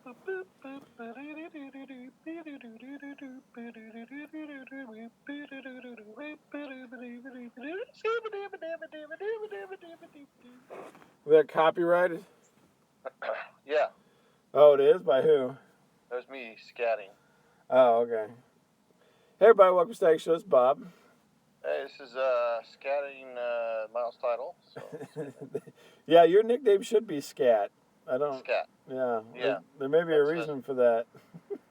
that copyrighted? Yeah. Oh, it is? By who? That was me scatting. Oh, okay. Hey, everybody, welcome to Static Show. It's Bob. Hey, this is scatting Miles' title. So. Yeah, your nickname should be Scat. I don't. Scat. Yeah. Yeah. There may be a reason for that.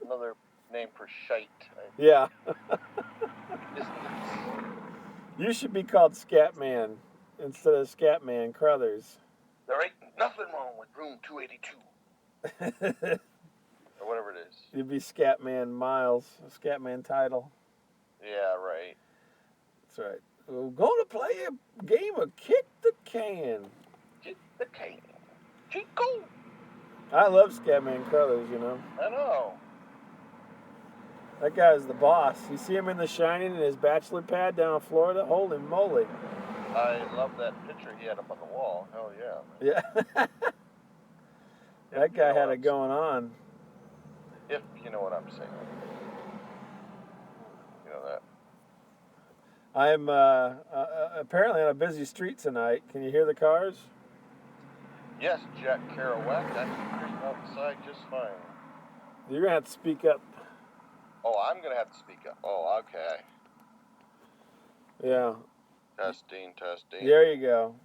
Another name for shite. Yeah. Distance. You should be called Scatman instead of Scatman Crothers. There ain't nothing wrong with room 282. Or whatever it is. You'd be Scatman Miles, Scatman title. Yeah, right. That's right. We're going to play a game of Kick the Can. Kick the can. Chico! I love Scatman Crothers, you know. I know. That guy's the boss. You see him in The Shining in his bachelor pad down in Florida? Holy moly. I love that picture he had up on the wall. Hell yeah. Yeah. That guy had it going on. If you know what I'm saying. You know that. I'm apparently on a busy street tonight. Can you hear the cars? Yes, Jack Kerouac. I can hear you outside just fine. You're going to have to speak up. Oh, I'm going to have to speak up. Oh, okay. Yeah. Testing. There you go.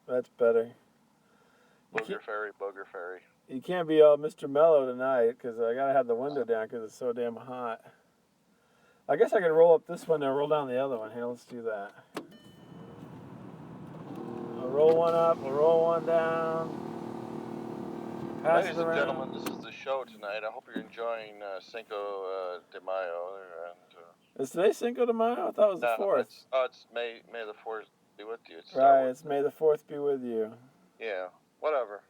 That's better. Booger fairy. You can't be all Mr. Mellow tonight because I got to have the window down because it's so damn hot. I guess I could roll up this window and roll down the other one. Here, let's do that. I'll roll one up, I'll roll one down. Ladies and gentlemen, this is the show tonight. I hope you're enjoying Cinco de Mayo. Is today Cinco de Mayo? I thought it was the 4th. It's May the 4th be with you. Right, it's May the 4th be with you. Yeah, whatever.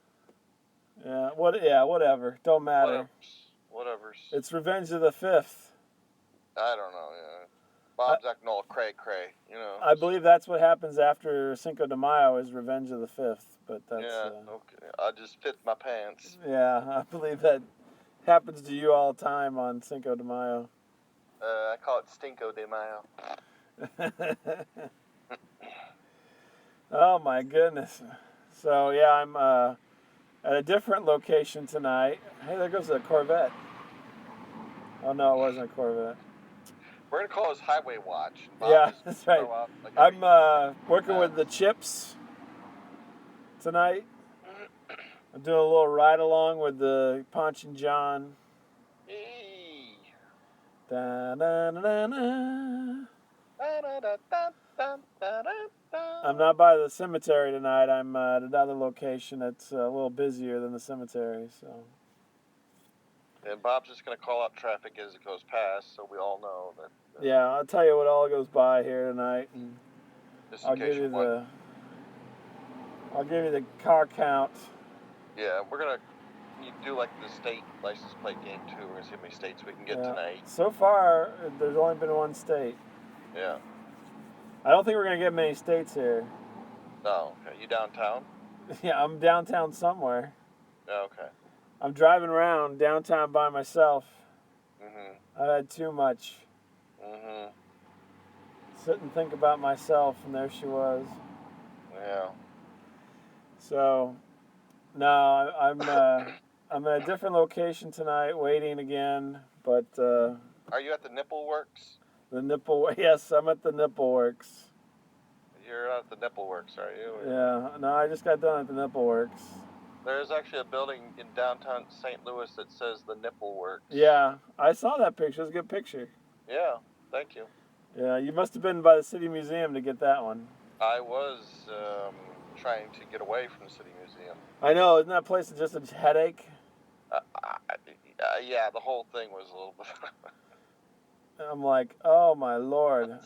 Yeah, whatever. Don't matter. Whatever. It's Revenge of the 5th. I don't know, yeah. Bob's acting all cray, you know. I believe that's what happens after Cinco de Mayo is Revenge of the 5th, but that's... Yeah, okay. I just fit my pants. Yeah, I believe that happens to you all the time on Cinco de Mayo. I call it Stinko de Mayo. Oh, my goodness. So, yeah, I'm at a different location tonight. Hey, there goes a Corvette. Oh, no, it wasn't a Corvette. We're going to call this Highway Watch. Yeah, that's right. I'm working with the Chips tonight. I'm doing a little ride along with the Ponch and John. Hey. Da-da-da-da-da. I'm not by the cemetery tonight. I'm at another location that's a little busier than the cemetery. So. And Bob's just going to call out traffic as it goes past, so we all know that. Yeah, I'll tell you what all goes by here tonight, and I'll give you the car count. Yeah, we're gonna do like the state license plate game too. We're gonna see how many states we can get tonight. So far, there's only been one state. Yeah. I don't think we're gonna get many states here. No. Okay. You downtown? Yeah, I'm downtown somewhere. Oh, okay. I'm driving around downtown by myself. Mhm. I've had too much. Mhm. Sit and think about myself, and there she was. Yeah. So, no, I'm at a different location tonight, waiting again. But are you at the Nipple Works? Yes, I'm at the Nipple Works. You're at the Nipple Works, are you? Yeah. No, I just got done at the Nipple Works. There's actually a building in downtown St. Louis that says the Nipple Works. Yeah, I saw that picture. It's a good picture. Yeah. Thank you. Yeah, you must have been by the City Museum to get that one. I was trying to get away from the City Museum. I know, isn't that place just a headache? Yeah, the whole thing was a little bit... I'm like, oh my Lord.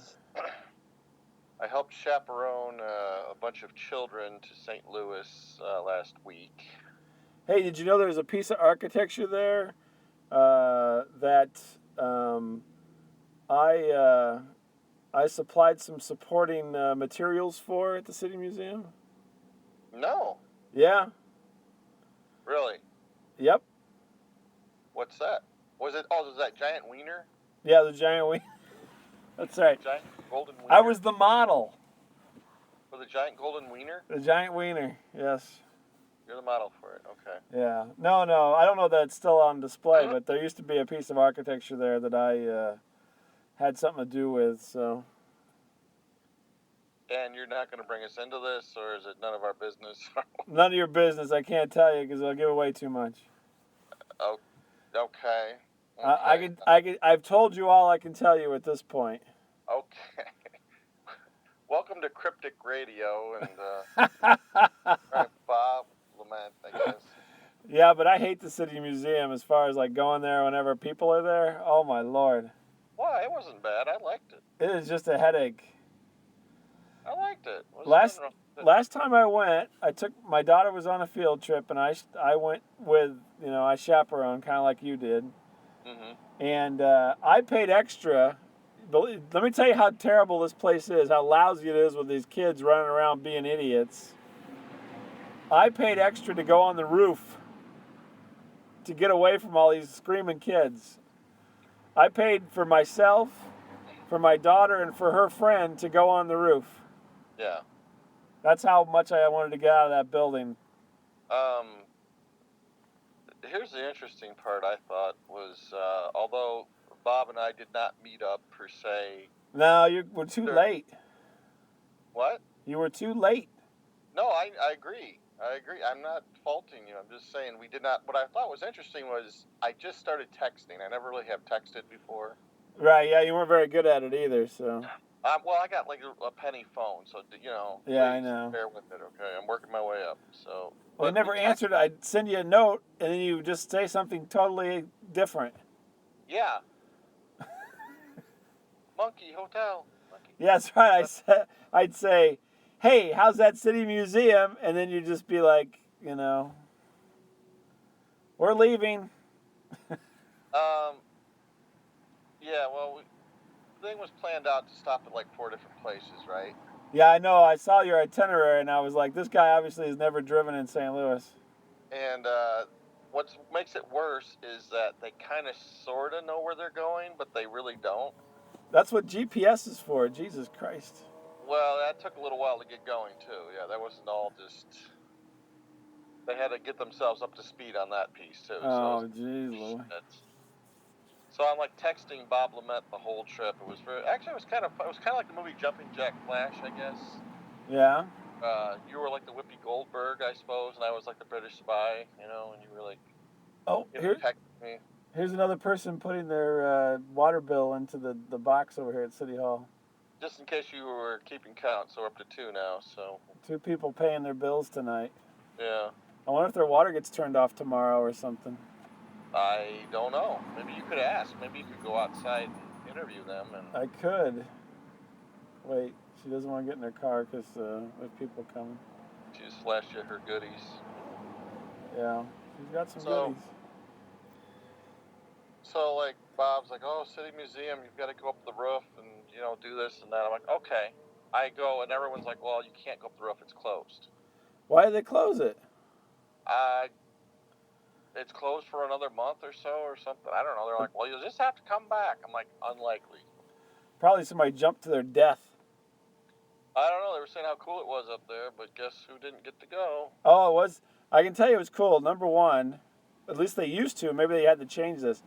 I helped chaperone a bunch of children to St. Louis last week. Hey, did you know there was a piece of architecture there that I supplied some supporting materials for at the City Museum? No. Yeah. Really? Yep. What's that? Was that giant wiener? Yeah, the giant wiener. That's right. Giant golden wiener? I was the model. For the giant golden wiener? The giant wiener, yes. You're the model for it, okay. Yeah. No, I don't know that it's still on display, but there used to be a piece of architecture there that I had something to do with, so. And you're not going to bring us into this, or is it none of our business? None of your business. I can't tell you because I'll give away too much. Oh, okay. I've told you all I can tell you at this point. Okay. Welcome to Cryptic Radio and Bob Lament, I guess. Yeah, but I hate the City Museum as far as like going there whenever people are there. Oh my Lord. Why? It wasn't bad. I liked it. It is just a headache. I liked it. Last time I went, my daughter was on a field trip, and I went with, I chaperoned, kind of like you did. Mm-hmm. And I paid extra. Let me tell you how terrible this place is, how lousy it is with these kids running around being idiots. I paid extra to go on the roof to get away from all these screaming kids. I paid for myself, for my daughter, and for her friend to go on the roof. Yeah. That's how much I wanted to get out of that building. Here's the interesting part, I thought, was although Bob and I did not meet up per se. No, you were too late. What? You were too late. No, I agree. I'm not faulting you. I'm just saying we did not. What I thought was interesting was I just started texting. I never really have texted before. Right, yeah, you weren't very good at it either, so. Well, I got like a penny phone, so, Yeah, I know. Bear with it, okay? I'm working my way up, so. Well, you never answered. I'd send you a note, and then you just say something totally different. Yeah. Monkey Hotel. Monkey. Yeah, that's right. I'd say, hey, how's that City Museum? And then you'd just be like, we're leaving. Yeah, well, the thing was planned out to stop at like 4 different places, right? Yeah, I know. I saw your itinerary, and I was like, this guy obviously has never driven in St. Louis. And what makes it worse is that they kind of sort of know where they're going, but they really don't. That's what GPS is for. Jesus Christ. Well, that took a little while to get going, too. Yeah, that wasn't all just... They had to get themselves up to speed on that piece, too. Oh, jeez. So I'm like texting Bob Lament the whole trip. It was kind of like the movie Jumping Jack Flash, I guess. Yeah. You were like the Whoopi Goldberg, I suppose, and I was like the British spy, and you were like, texting me. Here's another person putting their water bill into the box over here at City Hall. Just in case you were keeping count, so we're up to 2 now. So 2 people paying their bills tonight. Yeah. I wonder if their water gets turned off tomorrow or something. I don't know. Maybe you could ask. Maybe you could go outside and interview them. I could. Wait, she doesn't want to get in her car because there's people coming. She just flashed you her goodies. Yeah, she's got some goodies. So, like, Bob's like, oh, City Museum, you've got to go up the roof and, do this and that. I'm like, okay. I go, and everyone's like, well, you can't go up the roof. It's closed. Why did they close it? It's closed for another month or so or something. I don't know. They're like, well, you'll just have to come back. I'm like, unlikely. Probably somebody jumped to their death. I don't know. They were saying how cool it was up there, but guess who didn't get to go? Oh, it was. I can tell you it was cool. Number one, at least they used to. Maybe they had to change this.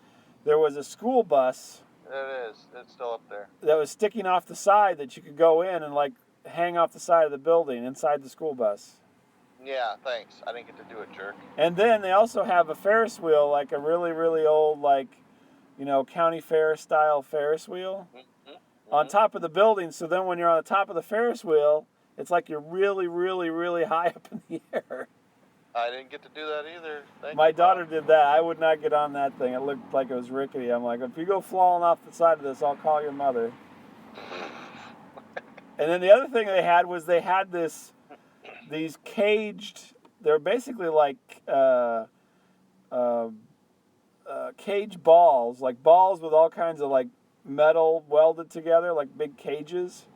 There was a school bus. It is. It's still up there. That was sticking off the side that you could go in and like hang off the side of the building inside the school bus. Yeah, thanks. I didn't get to do it, jerk. And then they also have a Ferris wheel, like a really, really old, like, county fair style Ferris wheel on top of the building. So then when you're on the top of the Ferris wheel, it's like you're really, really, really high up in the air. I didn't get to do that either. My daughter did that. I would not get on that thing. It looked like it was rickety. I'm like, if you go falling off the side of this, I'll call your mother. And then the other thing they had was these caged, they're basically like cage balls, like balls with all kinds of like metal welded together, like big cages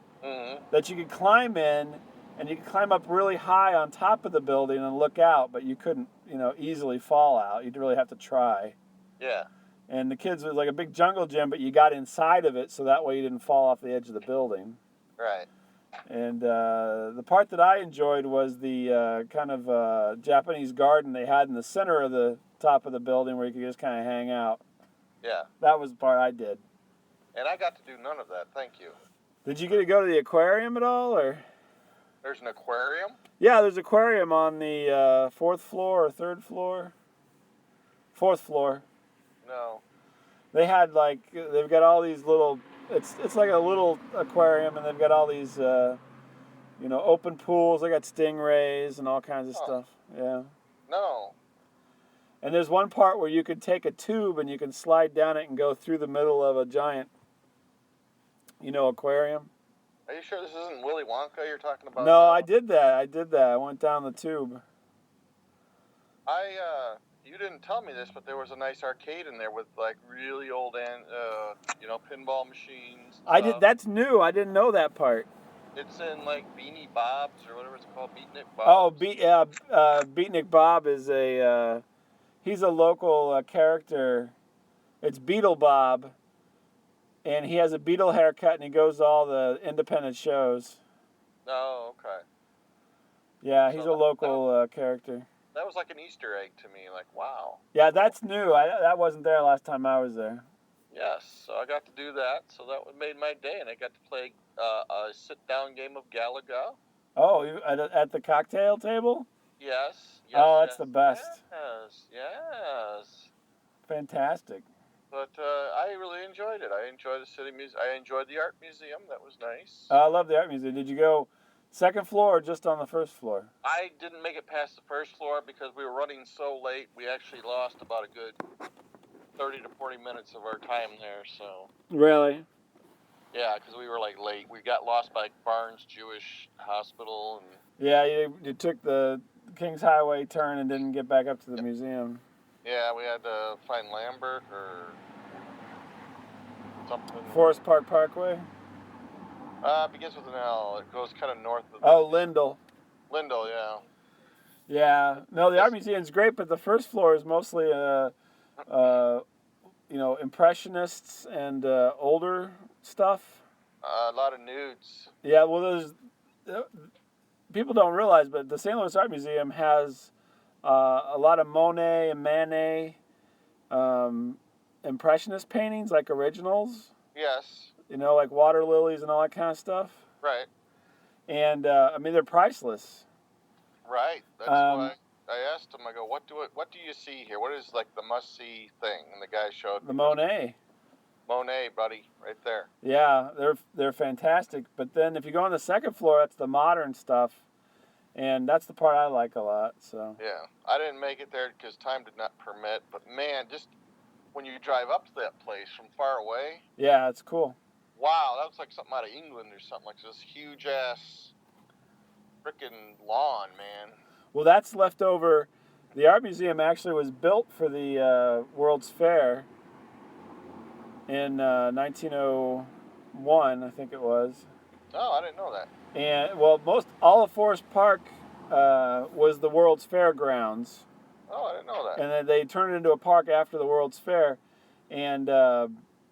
that you could climb in, and you could climb up really high on top of the building and look out, but you couldn't, easily fall out. You'd really have to try. Yeah. And the kids was like a big jungle gym, but you got inside of it so that way you didn't fall off the edge of the building. Right. And the part that I enjoyed was the kind of Japanese garden they had in the center of the top of the building where you could just kind of hang out. Yeah. That was the part I did. And I got to do none of that. Thank you. Did you get to go to the aquarium at all, or? There's an aquarium? Yeah, there's an aquarium on the fourth floor or third floor. Fourth floor. No. They had they've got all these little. It's like a little aquarium, and they've got all these open pools. They got stingrays and all kinds of stuff. Yeah. No. And there's one part where you could take a tube and you can slide down it and go through the middle of a giant, aquarium. Are you sure this isn't Willy Wonka you're talking about? No, I did that. I went down the tube. You didn't tell me this, but there was a nice arcade in there with like really old pinball machines. I did. That's new. I didn't know that part. It's in like Beanie Bob's or whatever it's called, Beatnik Oh, Bob's. Beatnik Bob is he's a local character. It's Beetle Bob, and he has a beetle haircut, and he goes to all the independent shows. Oh, okay. Yeah, he's a local character. That was like an Easter egg to me. Like, wow. Yeah, that's new. That wasn't there last time I was there. Yes, so I got to do that. So that made my day, and I got to play a sit-down game of Galaga. Oh, at the cocktail table? Yes. Oh, that's the best. Yes. Fantastic. But I really enjoyed it. I enjoyed the city museum. I enjoyed the art museum. That was nice. I love the art museum. Did you go second floor or just on the first floor? I didn't make it past the first floor because we were running so late. We actually lost about a good 30 to 40 minutes of our time there. So. Really? Yeah, because we were like late. We got lost by Barnes Jewish Hospital. And yeah, you took the Kings Highway turn and didn't get back up to the museum. Yeah, we had to find Lambert or something. Forest Park Parkway? Begins with an L. It goes kind of north of. Lindell. Lindell, yeah. Yeah. No, the art museum's great, but the first floor is mostly, impressionists and older stuff. A lot of nudes. Yeah, well, people don't realize, but the St. Louis Art Museum has a lot of Monet and Manet impressionist paintings, like originals. Yes. Like water lilies and all that kind of stuff. Right. And they're priceless. Right. That's why I asked him. I go, what do you see here? What is like the must-see thing? And the guy showed me the Monet. Monet, buddy, right there. Yeah, they're fantastic. But then if you go on the second floor, that's the modern stuff, and that's the part I like a lot. So. Yeah, I didn't make it there because time did not permit. But man, just when you drive up to that place from far away. Yeah, it's cool. Wow, that looks like something out of England or something. Like this huge ass freaking lawn, man. Well, that's left over. The art museum actually was built for the World's Fair in 1901, I think it was. Oh, I didn't know that. And well, all of Forest Park was the World's Fair grounds. Oh, I didn't know that. And then they turned it into a park after the World's Fair, and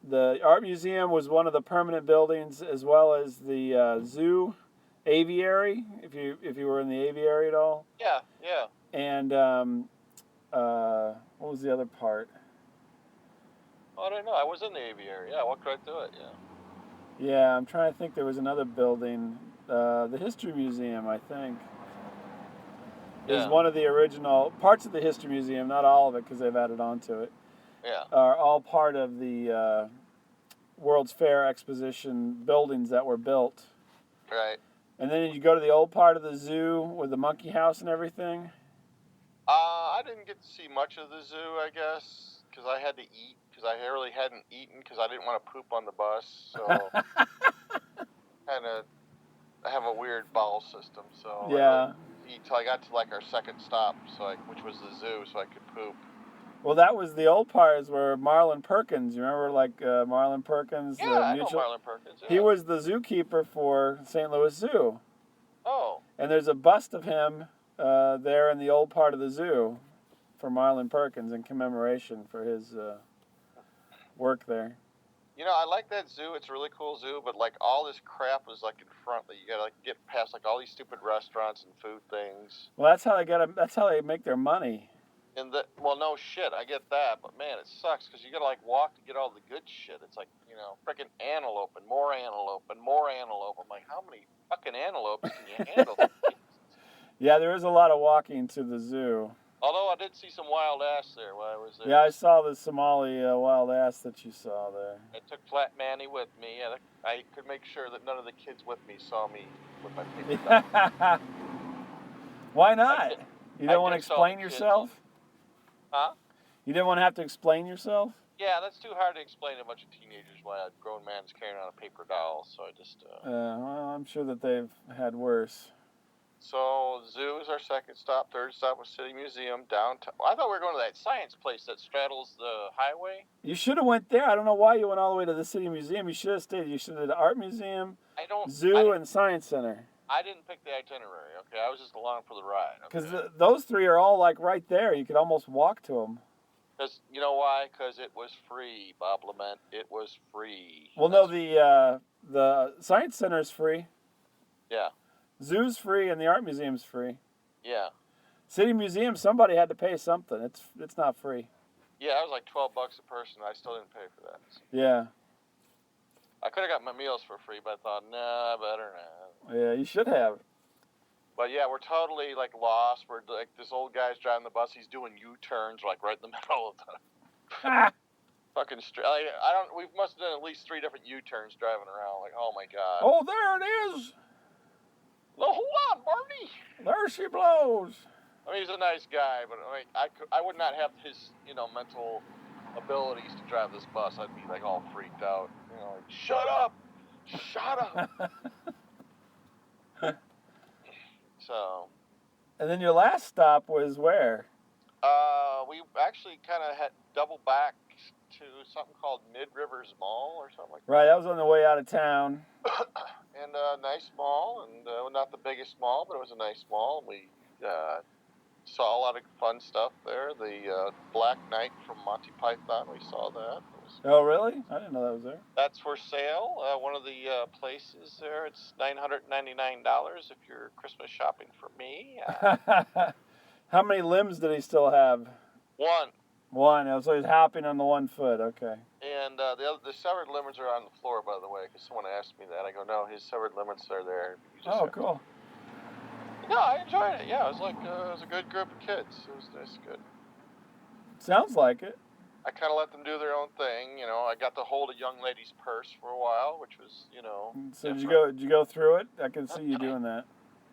the art museum was one of the permanent buildings, as well as the zoo, aviary. If you were in the aviary at all. Yeah. And what was the other part? Oh, I don't know. I was in the aviary. Yeah, I walked right through it. Yeah. Yeah, I'm trying to think. There was another building, the History Museum, I think. Is one of the original parts of the History Museum, not all of it because they've added on to it. Yeah. Are all part of the World's Fair exposition buildings that were built. Right. And then you go to the old part of the zoo with the monkey house and everything. I didn't get to see much of the zoo, I guess, because I had to eat, because I really hadn't eaten, because I didn't want to poop on the bus, so I have a weird bowel system, so yeah. I eat till I got to like our second stop, which was the zoo, so I could poop. Well, that was the old parts where Marlon Perkins. You remember, Marlon Perkins? Yeah, I know Marlon Perkins. Yeah. He was the zookeeper for St. Louis Zoo. Oh. And there's a bust of him there in the old part of the zoo for Marlon Perkins in commemoration for his work there. You know, I like that zoo. It's a really cool zoo, but like all this crap is like in front that you gotta like get past like all these stupid restaurants and food things. Well, that's how they That's how they make their money. And well, no shit, I get that, but man, it sucks because you gotta like walk to get all the good shit. It's like, you know, freaking antelope and more antelope and more antelope. I'm like, how many fucking antelopes can you handle? Yeah, there is a lot of walking to the zoo. Although I did see some wild ass there while I was there. Yeah, I saw the Somali wild ass that you saw there. I took Flat Manny with me, and I could make sure that none of the kids with me saw me with my paper towel. Why not? You don't want to explain yourself? Huh? You didn't want to have to explain yourself? Yeah, that's too hard to explain to a bunch of teenagers why a grown man's carrying on a paper doll, so I just... well, I'm sure that they've had worse. So, zoo is our second stop. Third stop was City Museum, downtown. I thought we were going to that science place that straddles the highway. You should have went there. I don't know why you went all the way to the City Museum. You should have stayed. You should have the Art Museum, Zoo, and Science Center. I didn't pick the itinerary, okay? I was just along for the ride. Because those three are all like right there. You could almost walk to them. Because, you know why? Because it was free, Bob Lament. It was free. Well, no, the Science Center is free. Yeah. Zoo's free and the Art Museum's free. Yeah. City Museum, somebody had to pay something. It's not free. Yeah, it was like $12 a person. I still didn't pay for that. Yeah. I could have got my meals for free, but I thought, nah, better not. Yeah, you should have. But yeah, we're totally like lost. We're like this old guy's driving the bus. He's doing U-turns like right in the middle of the fucking street. We must have done at least 3 different U-turns driving around. Like, oh my god. Oh, there it is. No, hold on, Barney. There she blows. I mean, he's a nice guy, but I would not have his, mental abilities to drive this bus. I'd be like all freaked out. Like, shut up. So. And then your last stop was where? We actually kind of had double back to something called Mid Rivers Mall or something like that. Right, that was on the way out of town. And a nice mall, and not the biggest mall, but it was a nice mall. We saw a lot of fun stuff there. The Black Knight from Monty Python, we saw that. Oh, really? I didn't know that was there. That's for sale. One of the places there. It's $999 if you're Christmas shopping for me. How many limbs did he still have? One. So he's hopping on the 1 foot. Okay. And the severed limbs are on the floor, by the way, because someone asked me that. I go, no, his severed limbs are there. Oh, cool. No, I enjoyed it. Yeah, it was like it was a good group of kids. It was good. Sounds like it. I kind of let them do their own thing. I got to hold a young lady's purse for a while, which was, So did you go through it? I can see you doing that.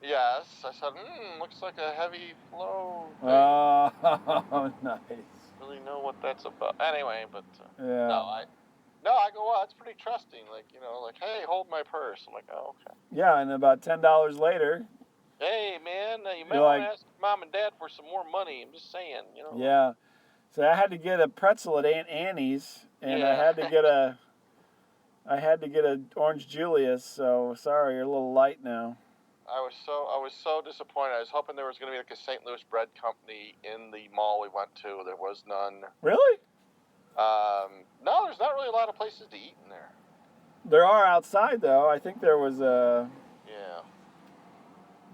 Yes. I said, looks like a heavy flow thing. Oh, nice. Really know what that's about. Anyway, but yeah. I go, well, it's pretty trusting. Like, hey, hold my purse. I'm like, oh, okay. Yeah, and about $10 later. Hey, man, you might want to ask Mom and Dad for some more money. I'm just saying, Yeah. So I had to get a pretzel at Aunt Annie's, and yeah. I had to get a Orange Julius. So sorry, you're a little light now. I was so disappointed. I was hoping there was going to be like a St. Louis bread company in the mall we went to. There was none. Really? No, there's not really a lot of places to eat in there. There are outside though. I think there was a. Yeah.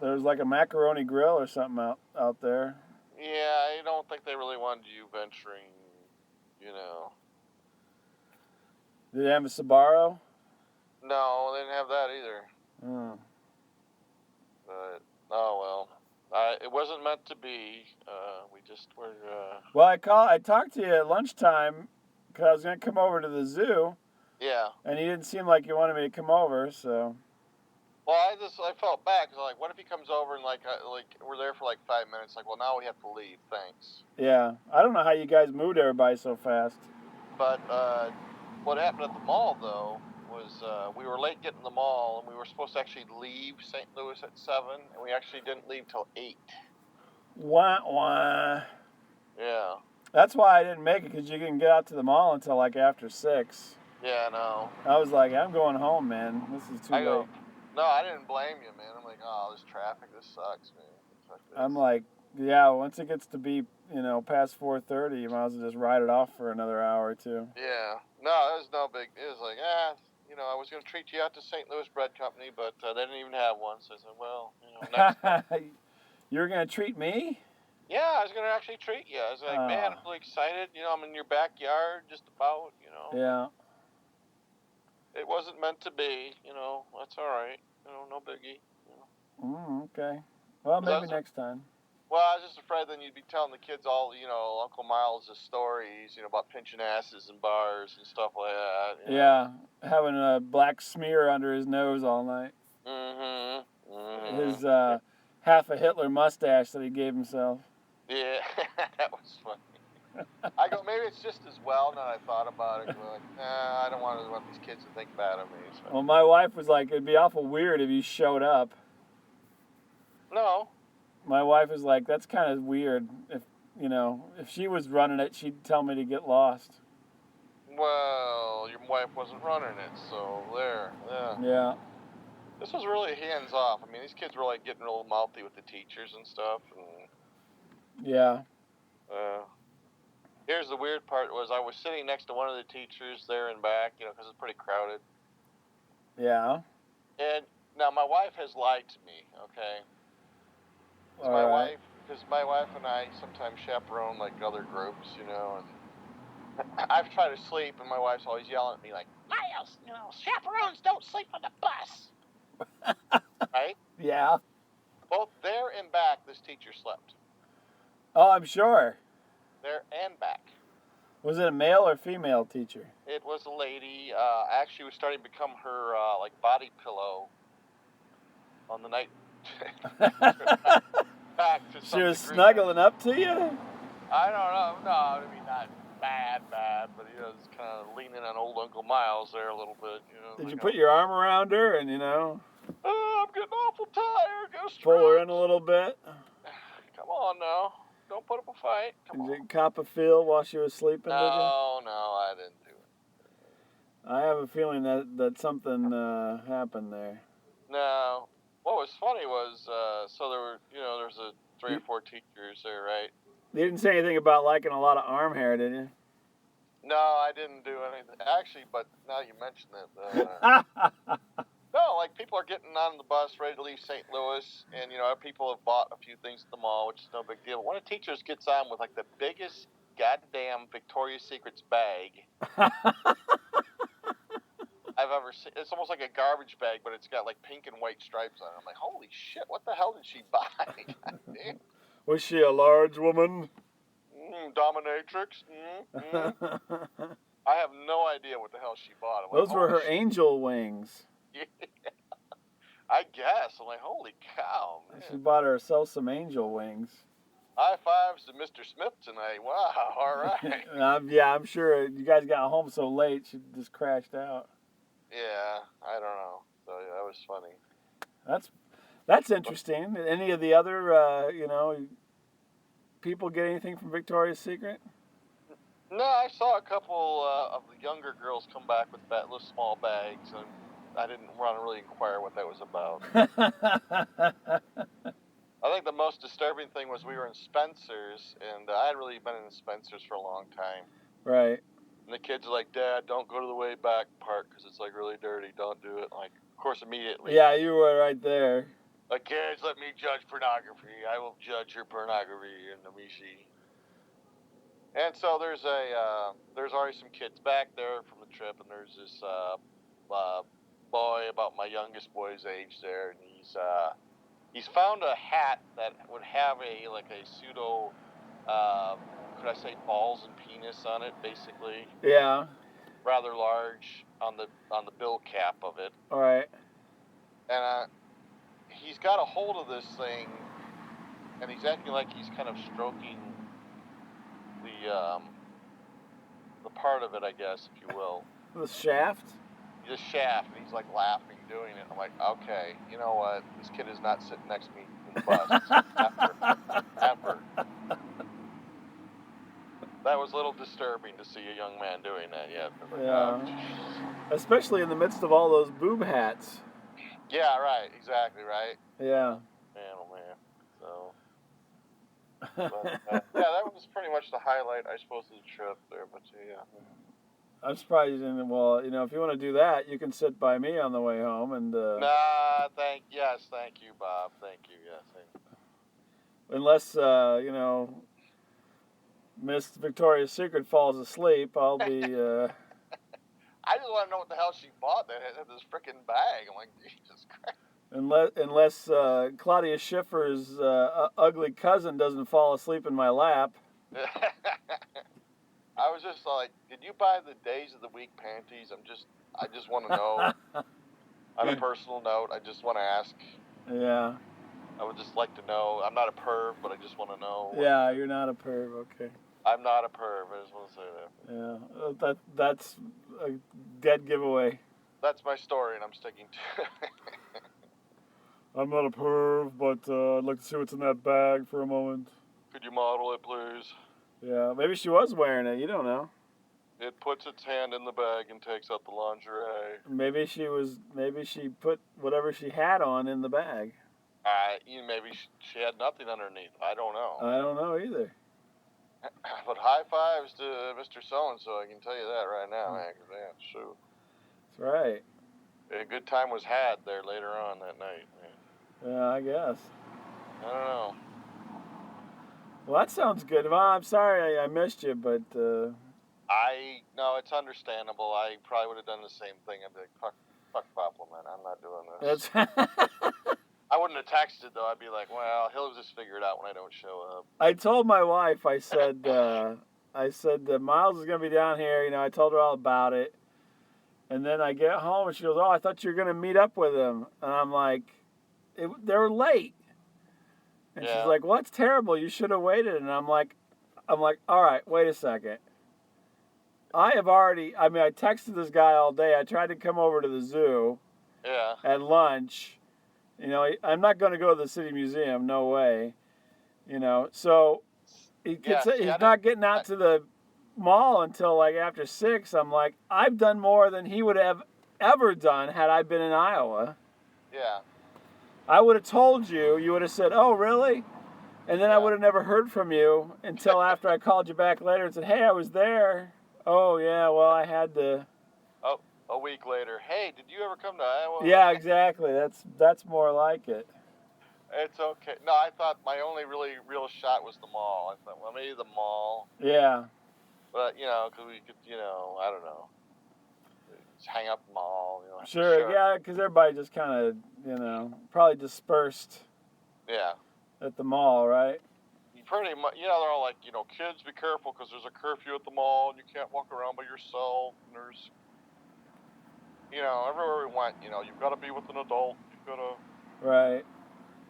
There was like a macaroni grill or something out there. Yeah, I don't think they really wanted you venturing, Did they have a Sbarro? No, they didn't have that either. Oh. But, oh well. It wasn't meant to be. We just were... Well, I talked to you at lunchtime because I was going to come over to the zoo. Yeah. And you didn't seem like you wanted me to come over, so... Well, I felt bad because what if he comes over and we're there for 5 minutes? Well, now we have to leave. Thanks. Yeah, I don't know how you guys moved everybody so fast. But what happened at the mall though was we were late getting to the mall, and we were supposed to actually leave St. Louis at 7, and we actually didn't leave till 8. Wah wah. Yeah. That's why I didn't make it, because you didn't get out to the mall until after 6. Yeah, no. I was like, I'm going home, man. This is too late. No, I didn't blame you, man. I'm like, oh, this traffic, this sucks, man. I'm like, Yeah, once it gets to be, past 4:30, you might as well just ride it off for another hour or two. Yeah. No, it was no big. It was like, I was going to treat you out to St. Louis Bread Company, but they didn't even have one. So I said, well, next time. You were gonna treat me? Yeah, I was going to actually treat you. I was like, man, I'm really excited. I'm in your backyard, just about. Yeah. It wasn't meant to be. That's all right. No biggie. Okay. Well, maybe next time. Well, I was just afraid then you'd be telling the kids all, Uncle Miles' stories, about pinching asses in bars and stuff like that. Yeah, having a black smear under his nose all night. His half a Hitler mustache that he gave himself. Yeah, that was funny. I go, maybe it's just as well now I thought about it. Like, I don't want these kids to think bad of me. So. Well, my wife was like, it'd be awful weird if you showed up. No. My wife was like, that's kind of weird. If she was running it, she'd tell me to get lost. Well, your wife wasn't running it, so there. Yeah. Yeah. This was really hands off. I mean, these kids were like getting real mouthy with the teachers and stuff. And, yeah. Here's the weird part was I was sitting next to one of the teachers there and back, because it's pretty crowded. Yeah. And now my wife has lied to me, okay? Because my wife and I sometimes chaperone like other groups, and I've tried to sleep, and my wife's always yelling at me like, Miles, chaperones don't sleep on the bus. Right? Yeah. Both there and back, this teacher slept. Oh, I'm sure. There and back. Was it a male or female teacher? It was a lady. Actually, was starting to become her body pillow on the night. Back to she was snuggling up to you? I don't know. No, I mean not bad, but just kind of leaning on old Uncle Miles there a little bit. Did you put your arm around her and Oh, I'm getting awful tired. Go stretch. Pull her in a little bit? Come on now. Don't put up a fight. Come on. Did you cop a feel while she was sleeping? No, I didn't do it. I have a feeling that something happened there. No. What was funny was, so there were, there's 3 or 4 teachers there, right? You didn't say anything about liking a lot of arm hair, did you? No, I didn't do anything. Actually, but now you mention it. No, like people are getting on the bus ready to leave St. Louis, and people have bought a few things at the mall, which is no big deal. But when a teacher gets on with like the biggest goddamn Victoria's Secret's bag I've ever seen, it's almost like a garbage bag, but it's got like pink and white stripes on it. I'm like, holy shit, what the hell did she buy? God damn. Was she a large woman? Dominatrix? I have no idea what the hell she bought. I'm Those like, were her angel wings. Yeah, I guess. I'm like, holy cow, man. She bought herself some angel wings. High fives to Mr. Smith tonight. Wow, all right. Yeah, I'm sure you guys got home so late, she just crashed out. Yeah, I don't know. So yeah, that was funny. That's interesting. Any of the other, people get anything from Victoria's Secret? No, I saw a couple of the younger girls come back with little small bags, and I didn't want to really inquire what that was about. I think the most disturbing thing was we were in Spencer's, and I had really been in Spencer's for a long time. Right. And the kids are like, Dad, don't go to the way back part because it's like really dirty. Don't do it. Like, of course, immediately. Yeah, you were right there. Like, kids, let me judge pornography. I will judge your pornography and let me see. And so there's already some kids back there from the trip, and there's this boy about my youngest boy's age there, and he's found a hat that would have a pseudo, could I say balls and penis on it, basically. Yeah. Rather large on the bill cap of it. All right. And he's got a hold of this thing, and he's acting like he's kind of stroking the part of it, I guess, if you will. The shaft? The shaft, and he's like laughing, doing it. I'm like, okay, you know what? This kid is not sitting next to me in the bus. Ever. That was a little disturbing to see a young man doing that yet. Like, yeah. Especially in the midst of all those boob hats. Yeah, right. Exactly, right? Yeah. Man, oh man. So. But, yeah, that was pretty much the highlight, I suppose, of the trip there. But yeah. I'm surprised you didn't. Well, if you want to do that, you can sit by me on the way home and. Nah, thank you, Bob. Thank you, yes. Unless Miss Victoria's Secret falls asleep, I'll be. I just want to know what the hell she bought that had this freaking bag. I'm like, Jesus Christ. Unless Claudia Schiffer's ugly cousin doesn't fall asleep in my lap. I was just like, did you buy the days of the week panties? I just want to know. On a personal note, I just want to ask. Yeah. I would just like to know. I'm not a perv, but I just want to know. Yeah, you're not a perv, okay. I'm not a perv. I just want to say that. Yeah, that's a dead giveaway. That's my story, and I'm sticking to it. I'm not a perv, but I'd like to see what's in that bag for a moment. Could you model it, please? Yeah, maybe she was wearing it. You don't know. It puts its hand in the bag and takes out the lingerie. Maybe she put whatever she had on in the bag. Maybe she had nothing underneath. I don't know. I don't know either. But high fives to Mr. So-and-so, I can tell you that right now. Yeah, sure. That's right. A good time was had there later on that night. Yeah, I guess. I don't know. Well, that sounds good. Well, I'm sorry I missed you, but... No, it's understandable. I probably would have done the same thing. I'd be like, fuck Boppleman, I'm not doing this. I wouldn't have texted, though. I'd be like, well, he'll just figure it out when I don't show up. I told my wife, I said that Miles is going to be down here. I told her all about it. And then I get home, and she goes, oh, I thought you were going to meet up with him. And I'm like, they were late. And she's like, well, that's terrible. You should have waited. And I'm like, all right, wait a second. I texted this guy all day. I tried to come over to the zoo at lunch. I'm not going to go to the City Museum. No way. So he's not getting out to the mall until like after 6. I'm like, I've done more than he would have ever done had I been in Iowa. Yeah. I would have told you. You would have said, oh, really? And then I would have never heard from you until after I called you back later and said, hey, I was there. Oh, yeah, well, I had to... Oh, a week later. Hey, did you ever come to Iowa? Yeah, exactly. That's more like it. It's okay. No, I thought my only real shot was the mall. I thought, well, maybe the mall. Yeah. But, because we could, I don't know. Just hang up the mall. Sure, yeah, because everybody just kind of, probably dispersed. Yeah. At the mall, right? Pretty much, they're all like, kids, be careful because there's a curfew at the mall and you can't walk around by yourself. And there's, everywhere we went, you've got to be with an adult. You've got to. Right.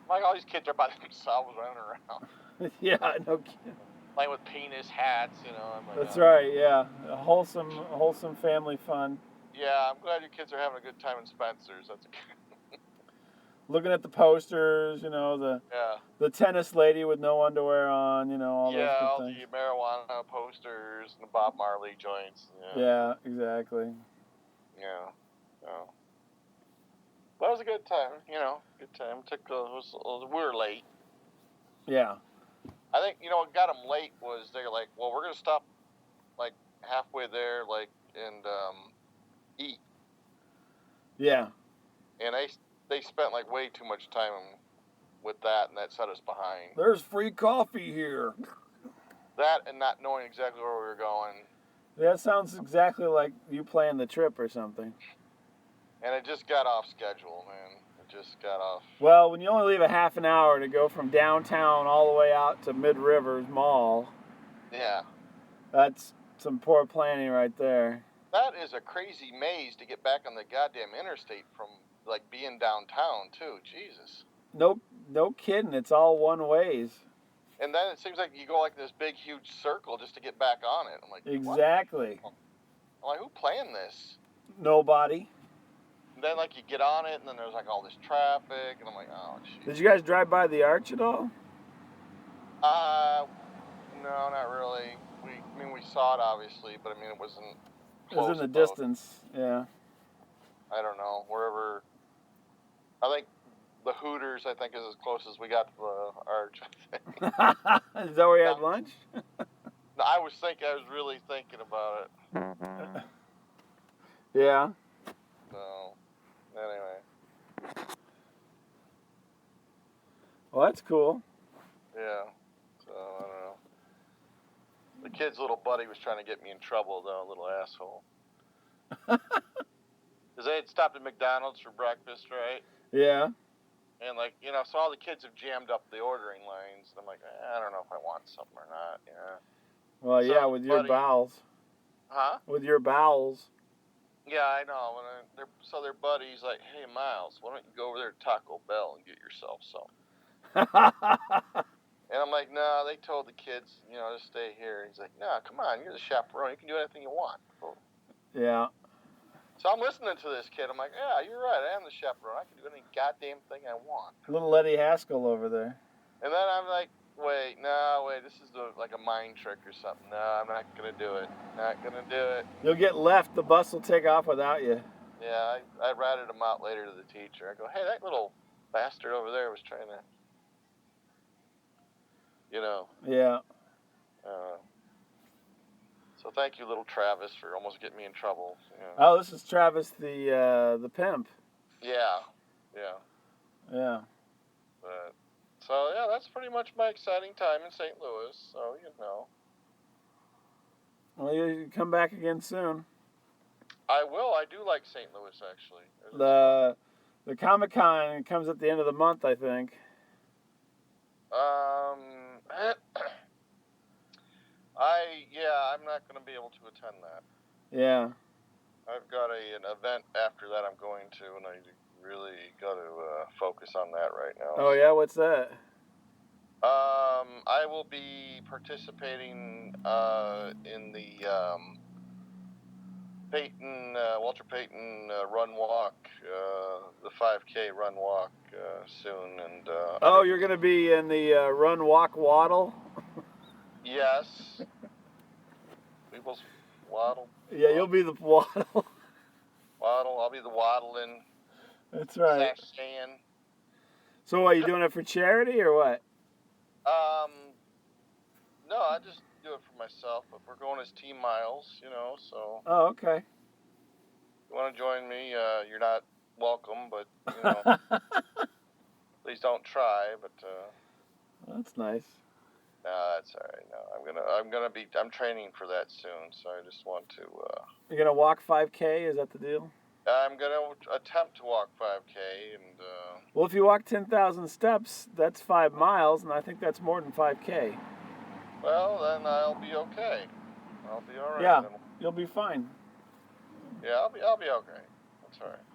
Like all these kids are by themselves running around. Yeah, no kidding. Playing with penis hats, I'm like, that's right. Yeah, wholesome family fun. Yeah, I'm glad you kids are having a good time in Spencer's. That's looking at the posters, the tennis lady with no underwear on, all those all good things. the marijuana posters and the Bob Marley joints. Yeah, exactly. Yeah. That was a good time, good time. We were late. Yeah. I think, what got them late was they're like, well, we're going to stop, like, halfway there, like, and eat. Yeah. And they spent, like, way too much time with that, and that set us behind. There's free coffee here. That and not knowing exactly where we were going. That sounds exactly like you planning the trip or something. And it just got off schedule, man. It just got off. Well, when you only leave a half an hour to go from downtown all the way out to Mid-Rivers Mall. Yeah. That's some poor planning right there. That is a crazy maze to get back on the goddamn interstate from, like, being downtown, too. Jesus. No kidding. It's all one ways. And then it seems like you go, like, this big, huge circle just to get back on it. I'm like, exactly. What? I'm like, who planned this? Nobody. And then, like, you get on it, and then there's, like, all this traffic, and I'm like, oh, shit. Did you guys drive by the arch at all? No, not really. We saw it, obviously, but, it wasn't close. It was in the distance, yeah. I don't know, wherever. I think the Hooters, I think, is as close as we got to the Arch. Is that where you had lunch? No, I was really thinking about it. Yeah. So, anyway. Well, that's cool. Yeah. So, I don't know. The kid's little buddy was trying to get me in trouble, though, little asshole. Because they had stopped at McDonald's for breakfast, right? Yeah. And, like, you know, so all the kids have jammed up the ordering lines. I'm like, I don't know if I want something or not, yeah. Well, So yeah, with your bowels. Huh? With your bowels. Yeah, I know. So their buddy's like, hey, Miles, why don't you go over there to Taco Bell and get yourself some? And I'm like, no, they told the kids, you know, to stay here. He's like, no, come on, you're the chaperone. You can do anything you want. Yeah. So I'm listening to this kid. I'm like, yeah, you're right. I am the chaperone. I can do any goddamn thing I want. Little Eddie Haskell over there. And then I'm like, wait, this is like a mind trick or something. No, I'm not going to do it. Not going to do it. You'll get left. The bus will take off without you. Yeah, I ratted him out later to the teacher. I go, hey, that little bastard over there was trying to, you know. Yeah. So thank you, little Travis, for almost getting me in trouble. Yeah. Oh, this is Travis, the pimp. Yeah. Yeah. But so yeah, that's pretty much my exciting time in St. Louis. So you know. Well, you come back again soon. I will. I do like St. Louis, actually. The Comic-Con comes at the end of the month, I think. I'm not going to be able to attend that. Yeah. I've got an event after that I'm going to, and I really got to focus on that right now. Oh yeah, what's that? I will be participating in the Walter Payton run walk, the 5K run walk soon, and. Oh, you're gonna be in the run walk waddle. Yes. People's waddle. Yeah, you'll be the waddle. Waddle. I'll be the waddling. That's right. Stan. So, are you doing it for charity or what? No, I just do it for myself. But we're going as team miles, you know. So. Oh, okay. If you want to join me? You're not welcome, but you know, please don't try. But. That's nice. No, that's all right. No, I'm training for that soon, so I just want to. You're gonna walk 5K? Is that the deal? I'm gonna attempt to walk 5K, and. Well, if you walk 10,000 steps, that's 5 miles, and I think that's more than 5K. Well, then I'll be okay. I'll be all right. Yeah, then. you'll be fine. Yeah, I'll be okay. That's all right.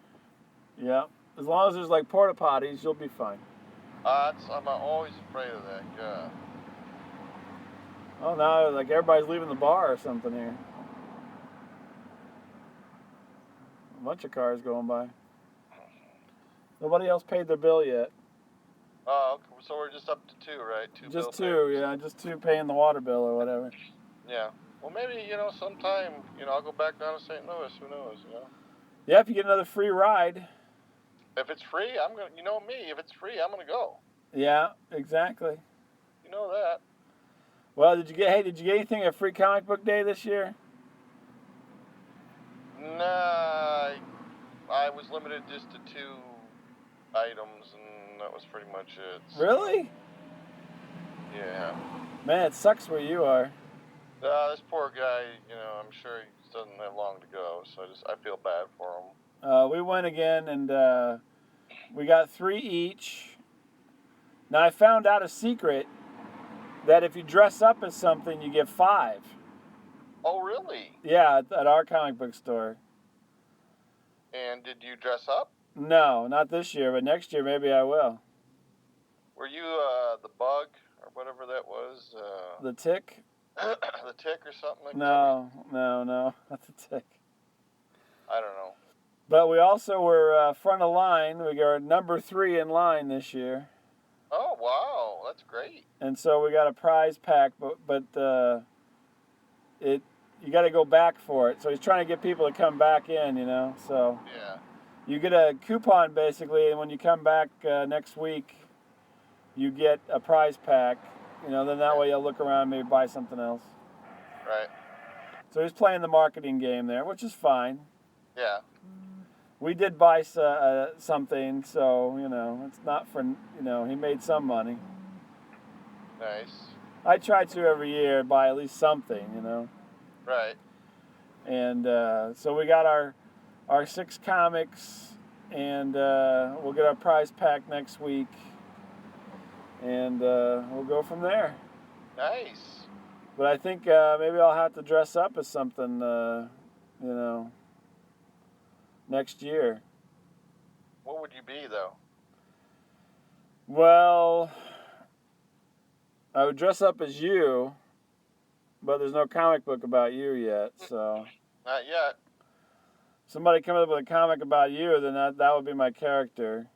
Yeah, as long as there's like porta potties, you'll be fine. I'm always afraid of that. God. Oh, now like everybody's leaving the bar or something here. A bunch of cars going by. Nobody else paid their bill yet. Oh, okay. So we're just up to 2, right? Just two, yeah, just 2 paying the water bill or whatever. Yeah. Well, maybe sometime I'll go back down to St. Louis. Who knows? Yeah, if you get another free ride. If it's free, I'm gonna. You know me. If it's free, I'm gonna go. Yeah, exactly. You know that. Well, did you get anything at Free Comic Book Day this year? Nah, I was limited just to 2 items, and that was pretty much it. So. Really? Yeah. Man, it sucks where you are. This poor guy, I'm sure he doesn't have long to go, so I feel bad for him. We went again, and we got 3 each. Now, I found out a secret that if you dress up as something, you get 5. Oh, really? Yeah, at our comic book store. And did you dress up? No, not this year, but next year maybe I will. Were you the bug or whatever that was? The tick? The tick or something like that? No, not the tick. I don't know. But we also were front of line. We got number 3 in line this year. Oh, wow. That's great. And so we got a prize pack, but you got to go back for it. So he's trying to get people to come back in, so. Yeah. You get a coupon basically, and when you come back next week, you get a prize pack. Then that way you'll look around and maybe buy something else. Right. So he's playing the marketing game there, which is fine. Yeah. We did buy something, so, it's not for, he made some money. Nice. I try to every year buy at least something, Right. And so we got our 6 comics, and we'll get our prize pack next week, and we'll go from there. Nice. But I think maybe I'll have to dress up as something, next year. What would you be, though? Well, I would dress up as you, but there's no comic book about you yet, so. Not yet. Somebody come up with a comic about you, then that would be my character.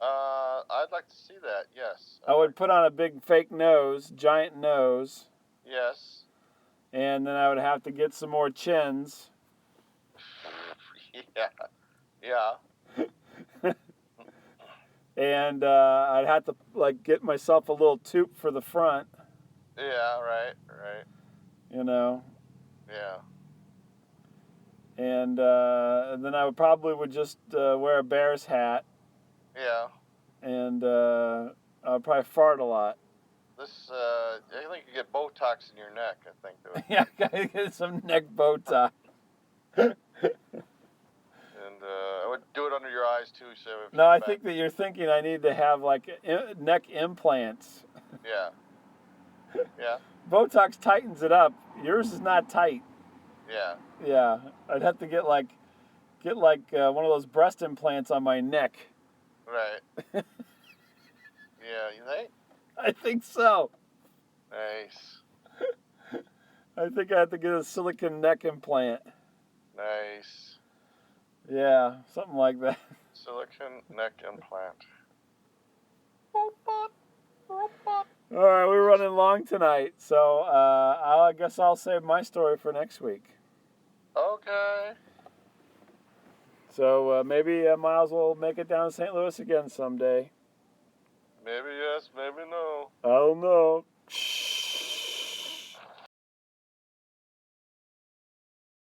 I'd like to see that, yes. I would put on a big fake nose, giant nose. Yes. And then I would have to get some more chins. Yeah. And I'd have to get myself a little toque for the front. Yeah, right. Yeah. And then I would just wear a bear's hat. Yeah. And I'd probably fart a lot. I think you get Botox in your neck, I think. Yeah, I gotta get some neck Botox. And I would do it under your eyes, too. So No, I think that you're thinking I need to have, neck implants. Yeah. Yeah. Botox tightens it up. Yours is not tight. Yeah. Yeah, I'd have to get one of those breast implants on my neck. Right. Yeah, you think? I think so. Nice. I think I have to get a silicone neck implant. Nice. Yeah, something like that. Silicone neck implant. All right, we're running long tonight, so I guess I'll save my story for next week. Okay. So maybe Miles will make it down to St. Louis again someday. Maybe yes, maybe no. I don't know.